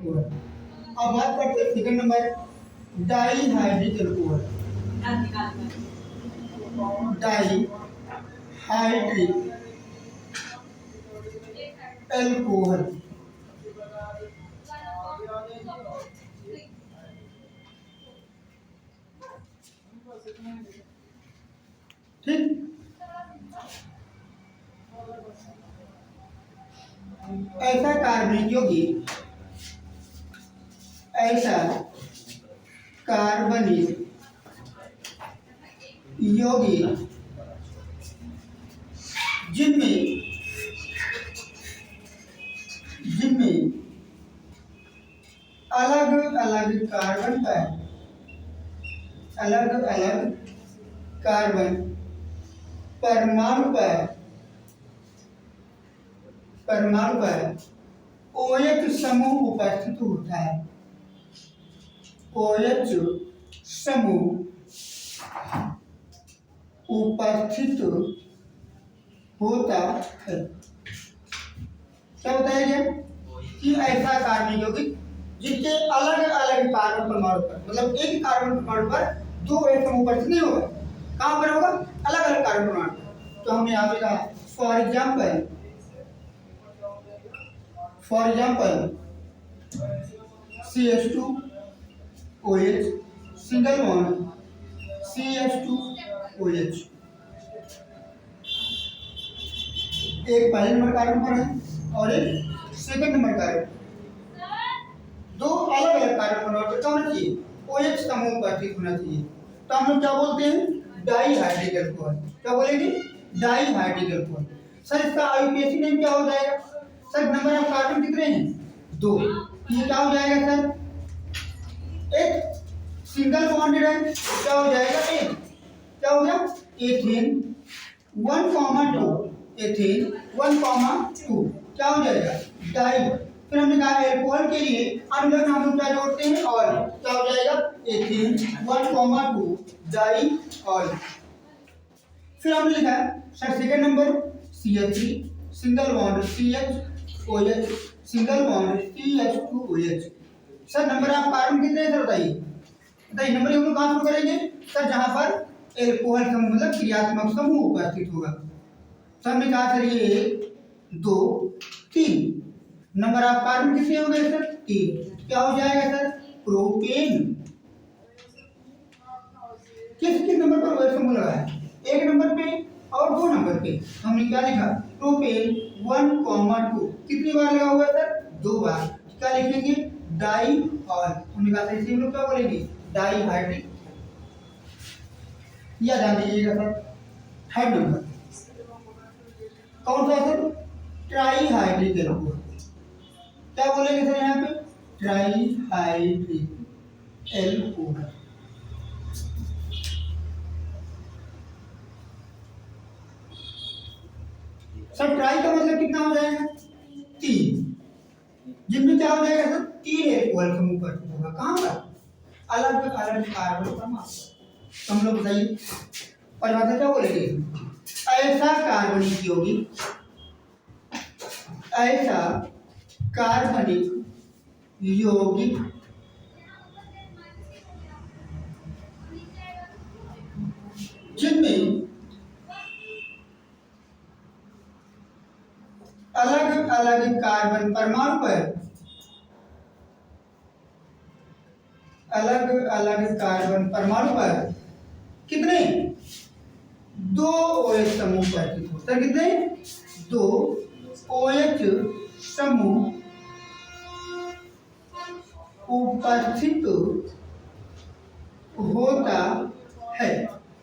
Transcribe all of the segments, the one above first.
Alcohol. अब बात करते हैं second number dihydric alcohol. Dihydric alcohol ठीक। ऐसा कार्बनिक यौगिक, ऐसा कार्बनिक यौगिक जिनमें जिनमें अलग अलग कार्बन पर अलग अलग कार्बन परमाणु पर OH समूह उपस्थित होता है। OH समूह उपस्थित होता है। क्या बताया गया कि ऐसा कार्बनिक यौगिक जिनके अलग अलग कार्बन परमाणु पर, मतलब एक कार्बन परमाणु पर दो OH समूह उपस्थित नहीं होगा। कहाँ पर होगा? अलग अलग कार्बन परमाणु पर। तो हमने यहाँ पे कहा for example CH2OH single bond CH2OH एक पहले नंबर कार्बन पर है और एक सेकंड नंबर कार्बन। दो अलग अलग कार्बन परमाणु पर क्या होना चाहिए? OH समूह उपस्थित होना चाहिए। तो हम लोग क्या बोलते हैं? Dihydric alcohol. क्या बोलेंगे? Dihydric alcohol. सर इसका IUPAC नेम क्या हो जाएगा? सर नंबर ऑफ कार्बन कितने हैं? 2। ये क्या हो जाएगा सर? एक सिंगल बॉन्डेड है, क्या हो जाएगा? एक क्या हो गया? एथेन 1,2 एथेन 1,2 क्या हो जाएगा? डाई। फिर हमने कहा एल्कोहल के लिए अनुलग्न हम लोग क्या जोड़ते हैं? ऑल। क्या हो जाएगा? Ethane 1,2 diol. फिर हमने लिखा sir second number CH3 single bond CHOH single bond CH2OH। Sir number of carbon कितने हैं सर बताइए? बताइए नंबर हम लोग कहाँ शुरू करेंगे? सर जहाँ पर एल्कोहल समूह मतलब क्रियात्मक समूह उपस्थित होगा। सर हमने कहा सर ये 1 2 3 नंबर ऑफ कार्बन कितने हो गए सर? 3। क्या हो जाएगा सर? प्रोपेन। किस किस नंबर पर OH समूह लगा है? एक नंबर पे और 2 नंबर पे। हमने क्या लिखा? प्रोपेन 1,2 कितनी बार लगा हुआ है सर? 2 बार। क्या लिखेंगे? Diol. हमने कहा इसे हम लोग क्या बोलेंगे? Dihydric. या ध्यान दीजिएगा सर थर्ड नंबर कौन सा सर? Try hydric alcohol. क्या बोलेंगे सर यहाँ पे? Try hydric alcohol. Sir try का मतलब कितना हो जाएगा? 3। जिनमें क्या हो जाएगा सर? 3 एल्कोहल समूह उपस्थित होगा। कहाँ पर? अलग अलग कार्बन परमाणु। तो हम लोग बताइए परिभाषा क्या बोलेंगे? ऐसा कार्बनिक यौगिक, ऐसा कार्बनिक यौगिक जिनमें अलग अलग कार्बन परमाणु पर अलग अलग कार्बन परमाणु पर कितने? 2 OH समूह उपस्थित हो। सर कितने? 2 OH समूह उपस्थित होता है।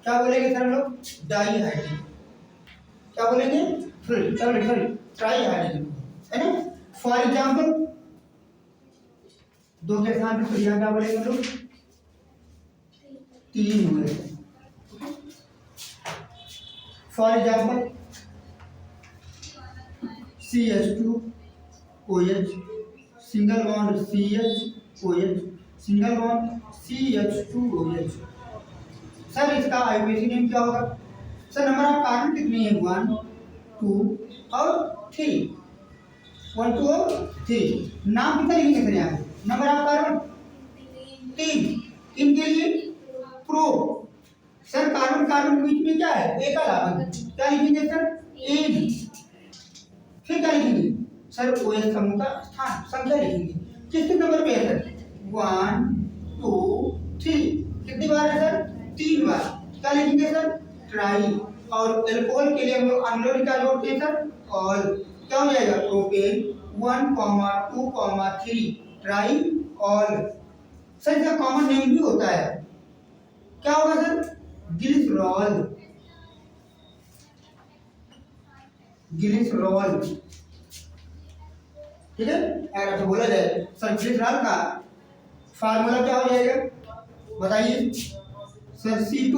क्या बोलेंगे सर हम लोग? Dihydric. क्या बोलेंगे? सॉरी ट्राई हाइड्रिक है ना। फॉर एग्जाम्पल 2 के स्थान पर यहाँ क्या बोलेंगे हम लोग? 3 हुए। For example CH2OH single bond CHOH single bond CH2OH। Sir इसका IUPAC नेम क्या होगा? सर नंबर ऑफ कार्बन कितनी है? 1 2 और 3। 1 2 और 3। नाम कितना लिखेंगे सर यहाँ पे? एक अलावन, क्या लिखेंगे सर? एन। फिर क्या लिखेंगे सर? OH समूह का स्थान संख्या लिखेंगे। किस नंबर पे है सर? 1 2 3। कितनी बार है सर? 3 बार। क्या लिखेंगे सर? ट्राई। और एल्कोहल के लिए हम लोग अम्लों का जोड़ते हैं सर, और क्या हो जाएगा? Propane 1, 2, 3 try all. सर इसका कॉमन नेम भी होता है, क्या होगा सर? ग्लिसरॉल। ग्लिसरॉल, ठीक है। अगर आपसे बोला जाए सर ग्लिसरॉल का फार्मूला क्या हो जाएगा, बताइए सर? C2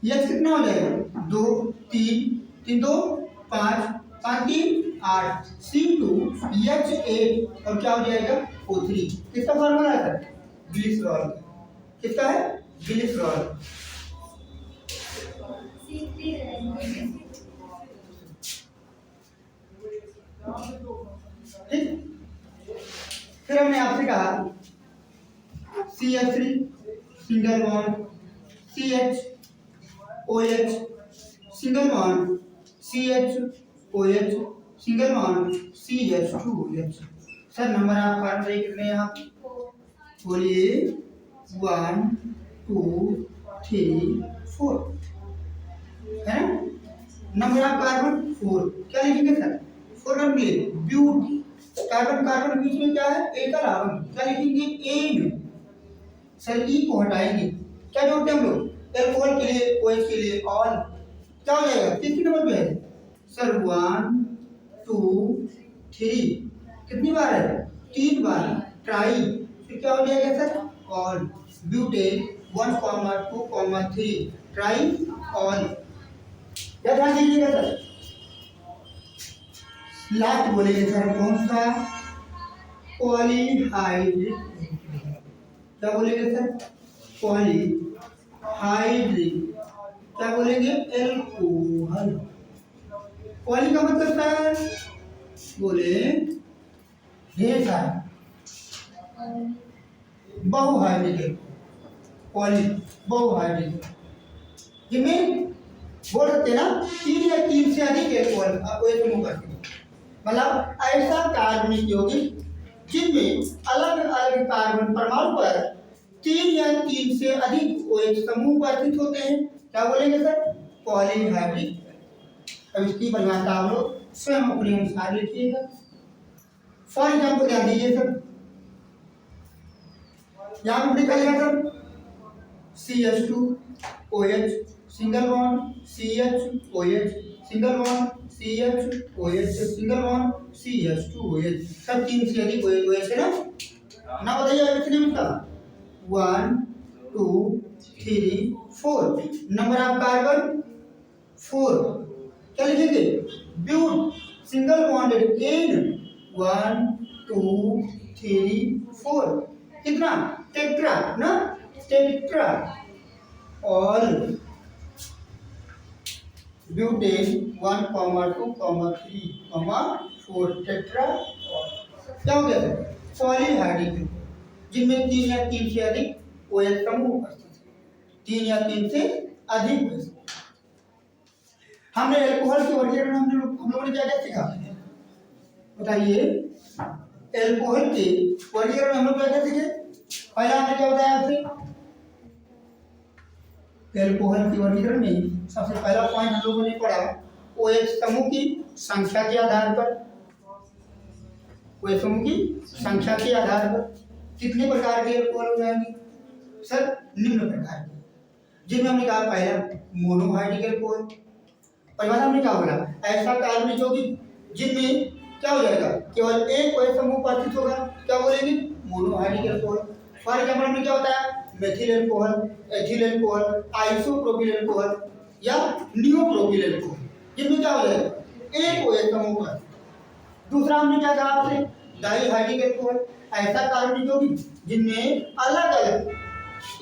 यह कितना हो जाएगा? 2 3 3 2 5 5 3 8 C2H8 और क्या हो जाएगा? O3। किसका फार्मूला है सर? ग्लिसरॉल। किसका है? ग्लिसरॉल। ठीक। फिर हमने आपसे कहा CH3 single bond, CHOH single bond, CHOH single bond, CH2OH। Sir number आप फार्मूले कितने यहाँ? बोलिए 1 2 3 4, है ना? Number of carbon 4। क्या लिखेंगे sir? 4 number but. Carbon carbon बीच में क्या है? एक अलावन। क्या लिखेंगे? एन। सर ई को हटाएंगे, क्या जोड़ते हैं हम लोग? एल्कोहल के लिए, OH के लिए ऑल। क्या हो जाएगा? कितने नंबर पे है सर? 1 2 3। कितनी बार है? 3 बार। ट्राई, फिर क्या हो जाएगा sir? All. Butane 1, 2, 3 try all. क्या ध्यान दीजिएगा सर? लास्ट बोलेंगे सर कौन सा? पॉलीहाइड्रिक। क्या बोलेंगे सर? पॉलीहाइड्रिक। क्या बोलेंगे? एल्कोहल। पॉली का मतलब सर बोले ढेर सारा, बहुहाइड्रिक। पॉली बहुहाइड्रिक, जिनमें बोल सकते हैं ना 3 या 3 से अधिक एल्कोहल आपको एक समूह करते हैं। मतलब ऐसा कार्बनिक यौगिक जिनमें अलग अलग कार्बन परमाणु पर 3 या 3 से अधिक OH समूह उपस्थित होते हैं। क्या बोलेंगे सर? पॉलीहाइड्रिक। अब इसकी परिभाषा आप लोग स्वयं अपने अनुसार लिखिएगा। फॉर एग्जाम्पल ध्यान दीजिए सर, यहाँ पर लिखा गया sir CH2OH single bond, CHOH single bond, CHOH single bond, CH2OH। सब 3 से अधिक OH है ना? बताइए कितने मिलता? 1 2 3 4। Number of carbon 4। क्या लिखेंगे? ब्यूट सिंगल बॉन्डेड एन 1 2 3 4। कितना? टेट्रा ना? Tetraol. Butane 1, 2, 3, 4 tetraol. क्या हो गया? पॉलीहाइड्रिक, जिनमें 3 या 3 से अधिक OH समूह उपस्थित है। 3 या 3 से अधिक OH। हमने एल्कोहल के वर्गीकरण में हम लोगों ने क्या क्या सीखा, बताइए? एल्कोहल के वर्गीकरण में हम लोग क्या क्या सीखे? पहला हमने क्या बताया आपसे? एल्कोहल के वर्गीकरण में सबसे पहला पॉइंट हम लोगों ने पढ़ा OH समूह की संख्या के आधार पर। OH समूह की संख्या के आधार पर कितने प्रकार के एल्कोहल हो जाएंगे सर? निम्न प्रकार के, जिनमें हमने कहा पहला मोनोहाइड्रिक एल्कोहल। परिभाषा हमने क्या बोला? ऐसा कार्बनिक यौगिक जिनमें क्या हो जाएगा? केवल एक OH समूह उपस्थित होगा। क्या बोलेंगे? Monohydric alcohol. फॉर एग्जाम्पल हमने क्या बताया? Methyl alcohol, ethyl alcohol, isopropyl alcohol या नियोप्रोपिल एल्कोहल, जिनमें क्या हो जाएगा? एक OH समूह पर। दूसरा हमने क्या कहा आपसे? Dihydric alcohol. ऐसा कार्बनिक यौगिक जिनमें अलग अलग,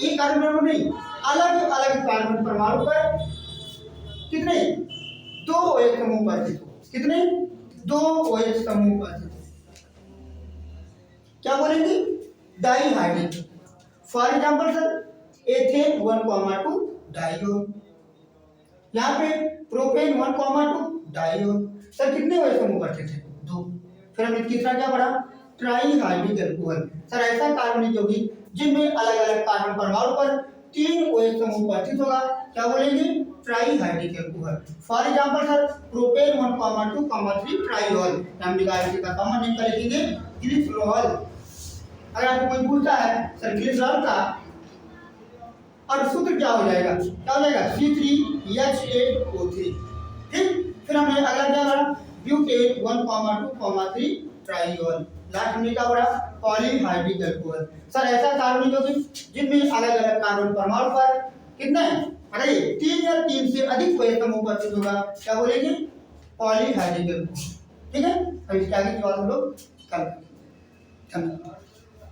एक कार्बन परमाणु नहीं, अलग अलग कार्बन परमाणु पर कितने? 2 OH समूह उपस्थित हो। कितने? 2 OH समूह उपस्थित हो। क्या बोलेंगे? Dihydric. For example sir ethane 1, 2 डाइयोन। यहाँ पे प्रोपेन 1,2 डाइयोन। सर कितने वही समूह उपस्थित है? 2। फिर हमने तीसरा क्या पढ़ा? Try hydric alcohol. सर ऐसा कार्बनिक यौगिक जिनमें अलग अलग कार्बन परमाणु पर 3 OH समूह उपस्थित होगा, क्या बोलेंगे? Try hydric alcohol. For example sir propane 1,2,3 ट्राइऑल, हम निकालेंगे का कॉमन नेम का लिखेंगे ग्लिसरॉल। अगर आपको कोई पूछता है सर ग्लिसरॉल का और सूत्र क्या हो जाएगा? क्या हो जाएगा? C3H8O3। ठीक, फिर हमने अगला क्या पढ़ा? ब्यूटेन 1,2,3 ट्राइऑल। लास्ट हमने क्या पढ़ा? Polyhydric alcohol. सर ऐसा कार्बनिक यौगिक जिनमें अलग अलग कार्बन परमाणु पर कितने, बताइए, 3 या 3 से अधिक OH समूह उपस्थित होगा, क्या बोलेंगे? Polyhydric alcohol. ठीक है, अब इसके आगे की बात हम लोग कल करेंगे। धन्यवाद।